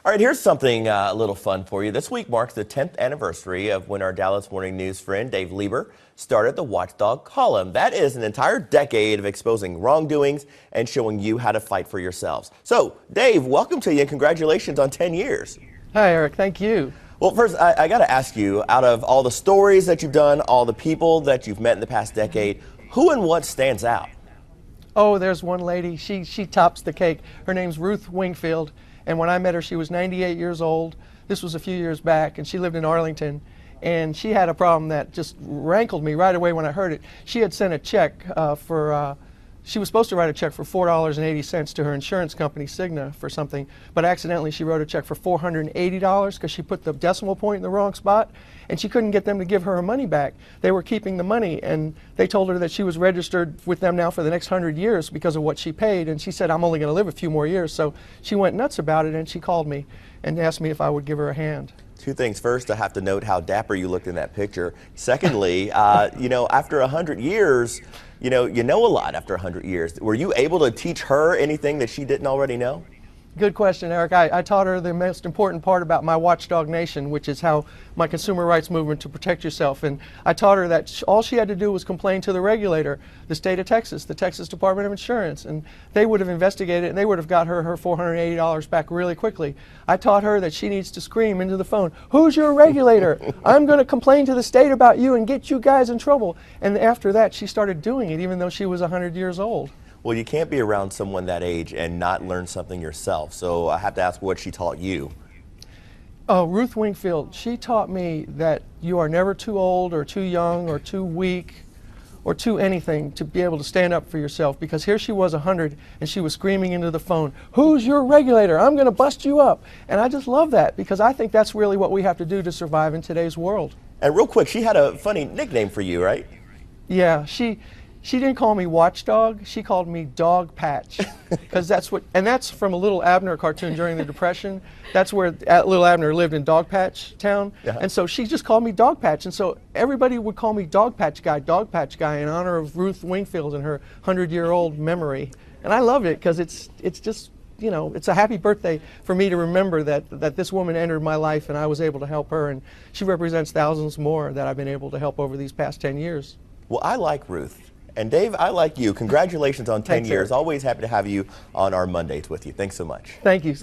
All right, here's something a little fun for you. This week marks the 10th anniversary of when our Dallas Morning News friend Dave Lieber started the Watchdog column. That is an entire decade of exposing wrongdoings and showing you how to fight for yourselves. So, Dave, welcome to you and congratulations on 10 years. Hi, Eric. Thank you. Well, first, I got to ask you, out of all the stories that you've done, all the people that you've met in the past decade, who and what stands out? Oh, there's one lady. She tops the cake. Her name's Ruth Wingfield. And when I met her, she was 98 years old. This was a few years back, and she lived in Arlington. And she had a problem that just rankled me right away when I heard it. She had sent a check she was supposed to write a check for $4.80 to her insurance company, Cigna, for something, but accidentally she wrote a check for $480 because she put the decimal point in the wrong spot, and she couldn't get them to give her her money back. They were keeping the money, and they told her that she was registered with them now for the next 100 years because of what she paid, and she said, I'm only going to live a few more years. So she went nuts about it, and she called me and asked me if I would give her a hand. Two things. First, I have to note how dapper you looked in that picture. Secondly, after 100 years, you know a lot after 100 years. Were you able to teach her anything that she didn't already know? Good question, Eric. I taught her the most important part about my Watchdog Nation, which is how my consumer rights movement to protect yourself. And I taught her that all she had to do was complain to the regulator, the state of Texas, the Texas Department of Insurance, and they would have investigated it and they would have got her $480 back really quickly. I taught her that she needs to scream into the phone, "Who's your regulator? I'm going to complain to the state about you and get you guys in trouble." And after that, she started doing it, even though she was 100 years old. Well, you can't be around someone that age and not learn something yourself. So I have to ask what she taught you. Oh, Ruth Wingfield, she taught me that you are never too old or too young or too weak or too anything to be able to stand up for yourself, because here she was 100 and she was screaming into the phone, "Who's your regulator? I'm going to bust you up." And I just love that, because I think that's really what we have to do to survive in today's world. And real quick, she had a funny nickname for you, right? Yeah, she didn't call me Watchdog, she called me Dog Patch, because that's from a Little Abner cartoon during the Depression. That's where Little Abner lived, in Dog Patch Town. Yeah. And so she just called me Dog Patch, and so everybody would call me Dog Patch Guy in honor of Ruth Wingfield and her 100-year-old memory. And I love it, because it's just, it's a happy birthday for me to remember that this woman entered my life and I was able to help her, and she represents thousands more that I've been able to help over these past 10 years. Well, I like Ruth. And Dave, I like you. Congratulations on 10 Thanks, years. Eric. Always happy to have you on our Mondays with you. Thanks so much. Thank you.